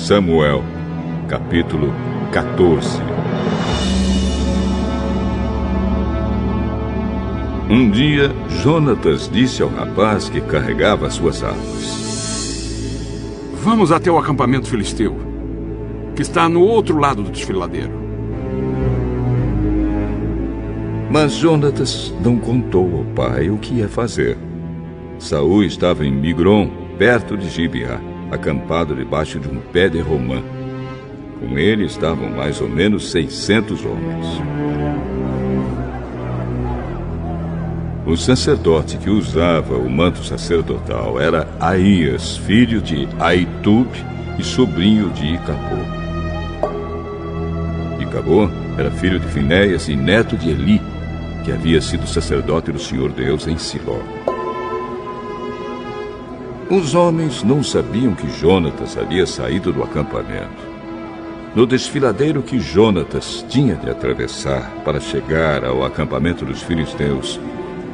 Samuel, capítulo 14. Um dia, Jonatas disse ao rapaz que carregava as suas armas: Vamos até o acampamento filisteu, que está no outro lado do desfiladeiro. Mas Jonatas não contou ao pai o que ia fazer. Saul estava em Migron, perto de Gibeá, acampado debaixo de um pé de romã. Com ele estavam mais ou menos 600 homens. O sacerdote que usava o manto sacerdotal era Aías, filho de Aitub e sobrinho de Icabô. Icabô era filho de Finéias e neto de Eli, que havia sido sacerdote do Senhor Deus em Siló. Os homens não sabiam que Jonatas havia saído do acampamento. No desfiladeiro que Jonatas tinha de atravessar para chegar ao acampamento dos filisteus,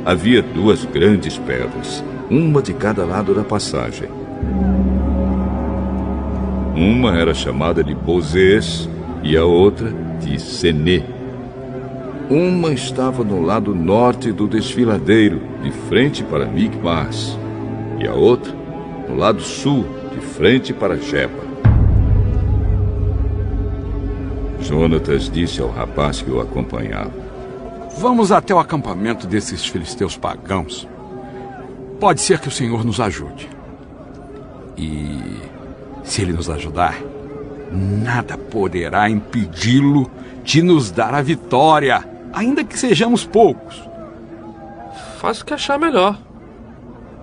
havia duas grandes pedras, uma de cada lado da passagem. Uma era chamada de Bozês e a outra de Senê. Uma estava no lado norte do desfiladeiro, de frente para Micmas, e a outra no lado sul, de frente para Geba. Jonatas disse ao rapaz que o acompanhava: Vamos até o acampamento desses filisteus pagãos. Pode ser que o Senhor nos ajude. E se Ele nos ajudar, nada poderá impedi-lo de nos dar a vitória, ainda que sejamos poucos. Faça o que achar melhor.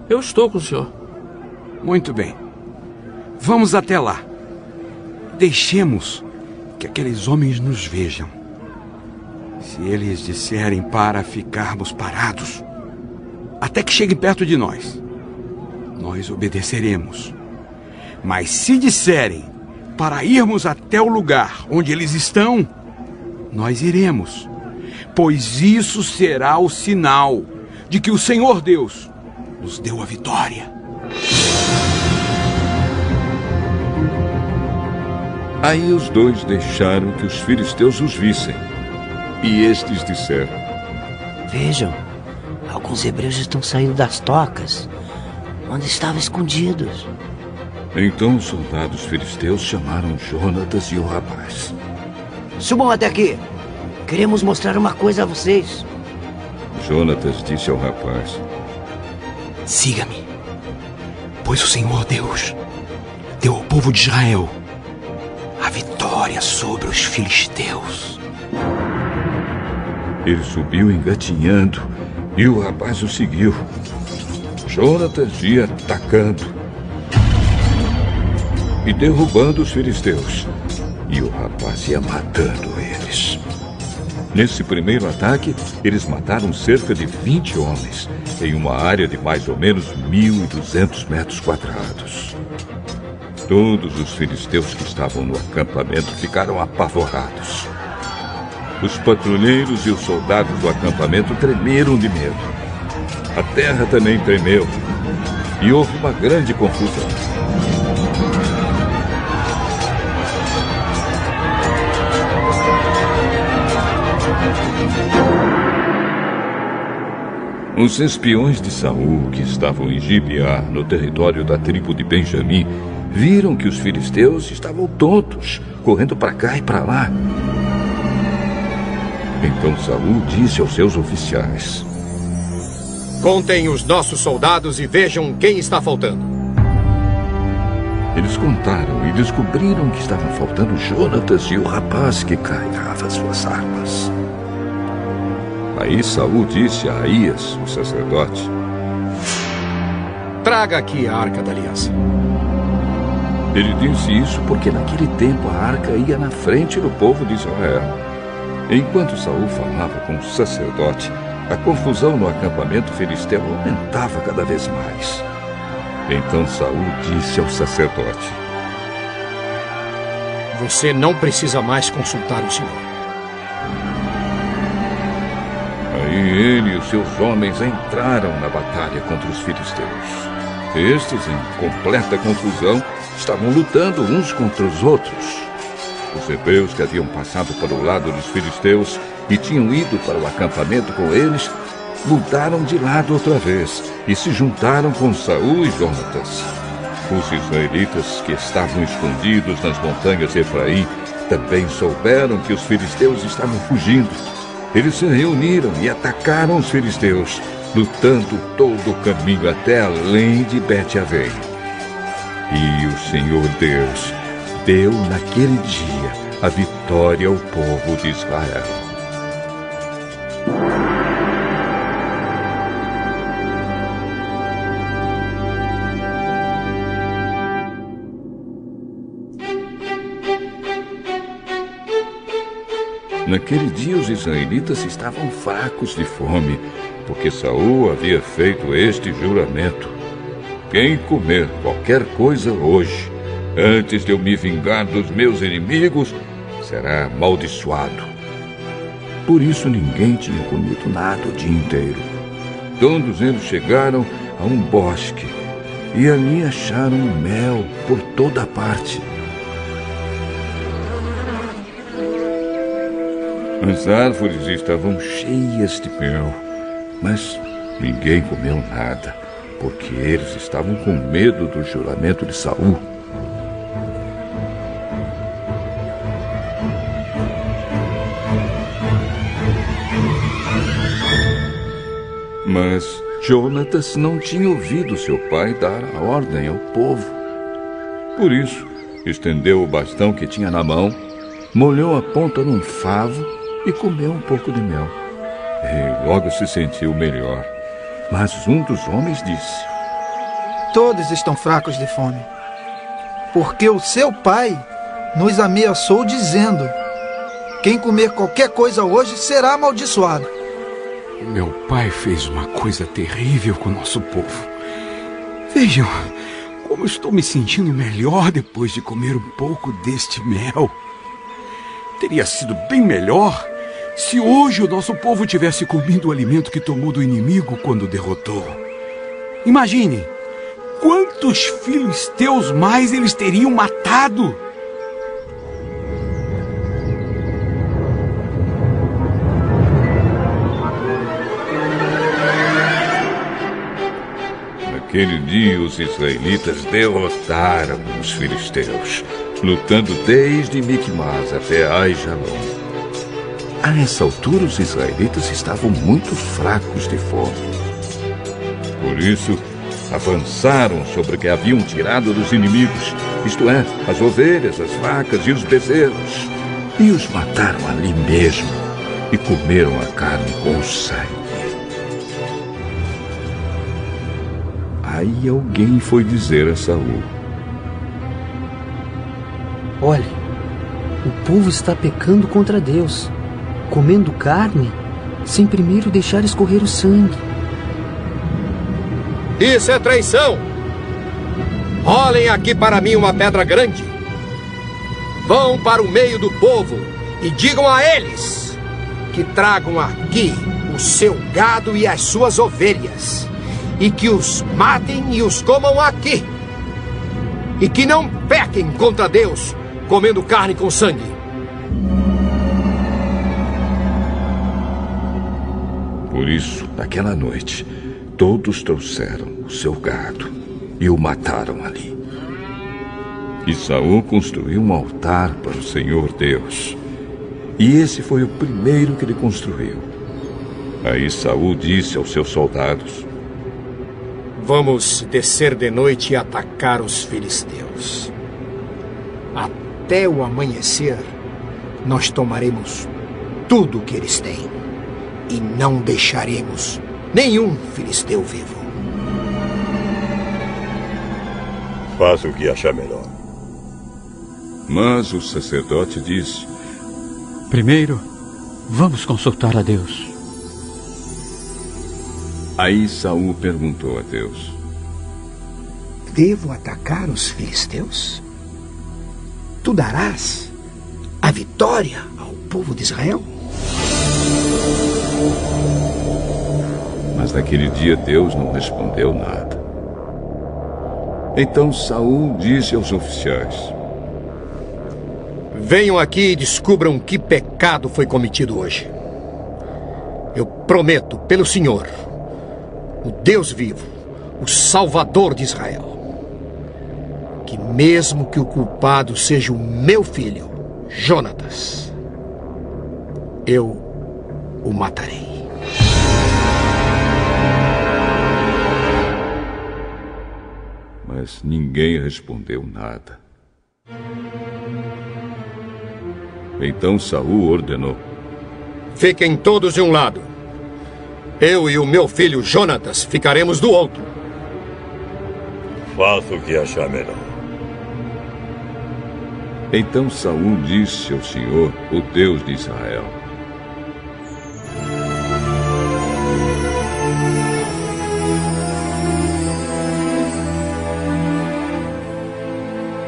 Eu estou com o senhor. Muito bem. Vamos até lá. Deixemos que aqueles homens nos vejam. Se eles disserem para ficarmos parados, até que cheguem perto de nós, nós obedeceremos. Mas se disserem para irmos até o lugar onde eles estão, nós iremos, pois isso será o sinal de que o Senhor Deus nos deu a vitória. Aí os dois deixaram que os filisteus os vissem. E estes disseram: Vejam, alguns hebreus estão saindo das tocas, onde estavam escondidos. Então os soldados filisteus chamaram Jonatas e o rapaz. Subam até aqui. Queremos mostrar uma coisa a vocês. Jonatas disse ao rapaz: Siga-me, pois o Senhor Deus deu ao povo de Israel a vitória sobre os filisteus. Ele subiu engatinhando e o rapaz o seguiu. Jonatas ia atacando e derrubando os filisteus, e o rapaz ia matando eles. Nesse primeiro ataque, eles mataram cerca de 20 homens, em uma área de mais ou menos 1.200 metros quadrados. Todos os filisteus que estavam no acampamento ficaram apavorados. Os patrulheiros e os soldados do acampamento tremeram de medo. A terra também tremeu, e houve uma grande confusão. Os espiões de Saul, que estavam em Gibeá, no território da tribo de Benjamim, viram que os filisteus estavam tontos, correndo para cá e para lá. Então Saul disse aos seus oficiais: Contem os nossos soldados e vejam quem está faltando. Eles contaram e descobriram que estavam faltando Jonatas e o rapaz que carregava suas armas. Aí Saul disse a Aías, o sacerdote: Traga aqui a Arca da Aliança. Ele disse isso porque naquele tempo a arca ia na frente do povo de Israel. Enquanto Saul falava com o sacerdote, a confusão no acampamento filisteu aumentava cada vez mais. Então Saul disse ao sacerdote: Você não precisa mais consultar o Senhor. Aí ele e os seus homens entraram na batalha contra os filisteus. Estes, em completa confusão, estavam lutando uns contra os outros. Os hebreus que haviam passado para o lado dos filisteus e tinham ido para o acampamento com eles, mudaram de lado outra vez e se juntaram com Saul e Jonatas. Os israelitas que estavam escondidos nas montanhas de Efraim também souberam que os filisteus estavam fugindo. Eles se reuniram e atacaram os filisteus, lutando todo o caminho até além de Bet-Avém. E o Senhor Deus deu naquele dia a vitória ao povo de Israel. Naquele dia os israelitas estavam fracos de fome, porque Saul havia feito este juramento: quem comer qualquer coisa hoje, antes de eu me vingar dos meus inimigos, será amaldiçoado. Por isso ninguém tinha comido nada o dia inteiro. Todos eles chegaram a um bosque e ali acharam mel por toda parte. As árvores estavam cheias de mel, mas ninguém comeu nada, porque eles estavam com medo do juramento de Saul. Mas Jonatas não tinha ouvido seu pai dar a ordem ao povo. Por isso, estendeu o bastão que tinha na mão, molhou a ponta num favo e comeu um pouco de mel. E logo se sentiu melhor. Mas um dos homens disse: todos estão fracos de fome, porque o seu pai nos ameaçou dizendo: quem comer qualquer coisa hoje será amaldiçoado. Meu pai fez uma coisa terrível com o nosso povo. Vejam como estou me sentindo melhor depois de comer um pouco deste mel. Teria sido bem melhor se hoje o nosso povo tivesse comido o alimento que tomou do inimigo quando o derrotou. Imagine quantos filisteus mais eles teriam matado. Naquele dia os israelitas derrotaram os filisteus, lutando desde Micmas até Aijalon. A essa altura, os israelitas estavam muito fracos de fome. Por isso, avançaram sobre o que haviam tirado dos inimigos, isto é, as ovelhas, as vacas e os bezerros, e os mataram ali mesmo, e comeram a carne com sangue. Aí alguém foi dizer a Saul: olhe, o povo está pecando contra Deus, comendo carne sem primeiro deixar escorrer o sangue. Isso é traição! Rolem aqui para mim uma pedra grande. Vão para o meio do povo e digam a eles que tragam aqui o seu gado e as suas ovelhas, e que os matem e os comam aqui, e que não pequem contra Deus comendo carne com sangue. Por isso, naquela noite, todos trouxeram o seu gado e o mataram ali. E Saul construiu um altar para o Senhor Deus. E esse foi o primeiro que ele construiu. Aí Saul disse aos seus soldados: vamos descer de noite e atacar os filisteus. Até o amanhecer, nós tomaremos tudo o que eles têm e não deixaremos nenhum filisteu vivo. Faça o que achar melhor. Mas o sacerdote disse: primeiro, vamos consultar a Deus. Aí Saul perguntou a Deus: devo atacar os filisteus? Tu darás a vitória ao povo de Israel? Mas naquele dia Deus não respondeu nada. Então Saul disse aos oficiais: venham aqui e descubram que pecado foi cometido hoje. Eu prometo, pelo Senhor, o Deus vivo, o Salvador de Israel, que mesmo que o culpado seja o meu filho, Jonatas, eu o matarei. Mas ninguém respondeu nada. Então Saul ordenou: fiquem todos de um lado. Eu e o meu filho Jonatas ficaremos do outro. Faça o que achar melhor. Então Saul disse ao Senhor, o Deus de Israel: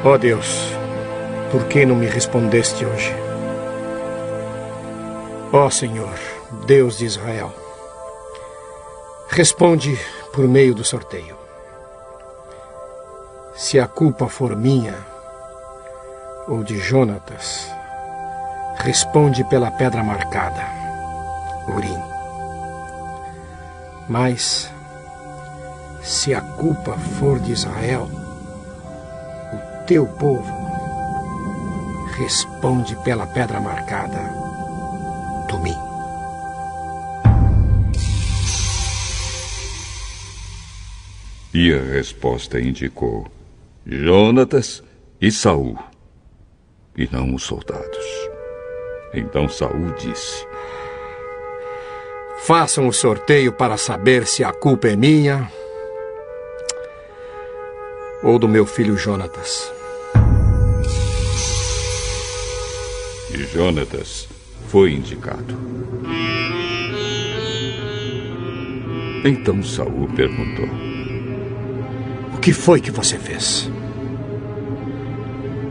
ó Deus, por que não me respondeste hoje? Ó Senhor, Deus de Israel, responde por meio do sorteio. Se a culpa for minha ou de Jonatas, responde pela pedra marcada, Urim. Mas, se a culpa for de Israel, o teu povo, responde pela pedra marcada, Tumim. E a resposta indicou Jonatas e Saul, e não os soldados. Então Saul disse: façam o sorteio para saber se a culpa é minha ou do meu filho Jonatas. E Jonatas foi indicado. Então Saul perguntou: o que foi que você fez?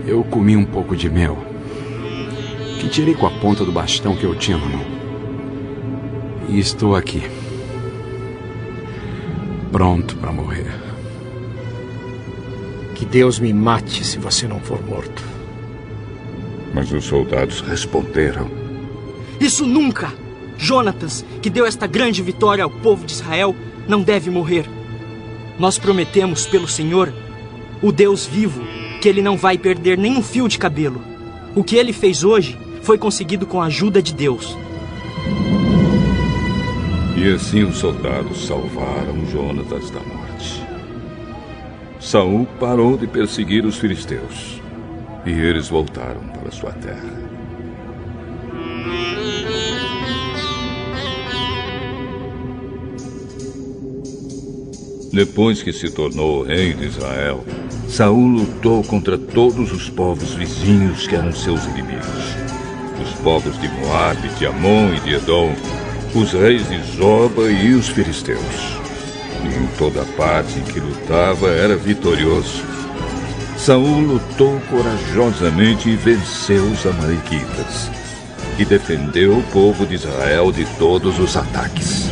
Eu comi um pouco de mel, que tirei com a ponta do bastão que eu tinha na mão. E estou aqui, pronto para morrer. Que Deus me mate se você não for morto. Mas os soldados responderam: isso nunca! Jonatas, que deu esta grande vitória ao povo de Israel, não deve morrer. Nós prometemos pelo Senhor, o Deus vivo, que ele não vai perder nem um fio de cabelo. O que ele fez hoje foi conseguido com a ajuda de Deus. E assim os soldados salvaram Jonatas da morte. Saul parou de perseguir os filisteus, e eles voltaram para sua terra. Depois que se tornou rei de Israel, Saul lutou contra todos os povos vizinhos que eram seus inimigos. Os povos de Moabe, de Amon e de Edom, os reis de Zoba e os filisteus. E em toda parte em que lutava era vitorioso. Saul lutou corajosamente e venceu os amalequitas. E defendeu o povo de Israel de todos os ataques.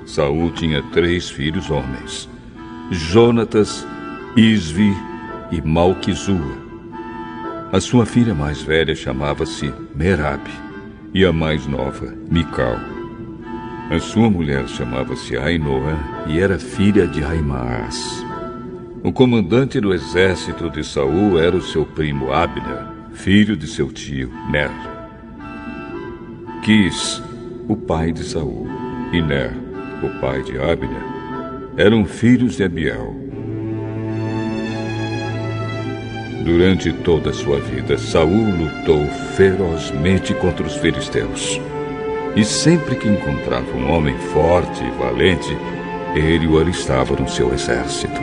Saul tinha 3 filhos homens: Jonatas, Isvi e Malquizua. A sua filha mais velha chamava-se Merabe e a mais nova, Mical. A sua mulher chamava-se Ainoa e era filha de Aimaas. O comandante do exército de Saul era o seu primo Abner, filho de seu tio Ner. Quis, o pai de Saul, e Ner, o pai de Abner, eram filhos de Abiel. Durante toda a sua vida, Saul lutou ferozmente contra os filisteus. E sempre que encontrava um homem forte e valente, ele o alistava no seu exército.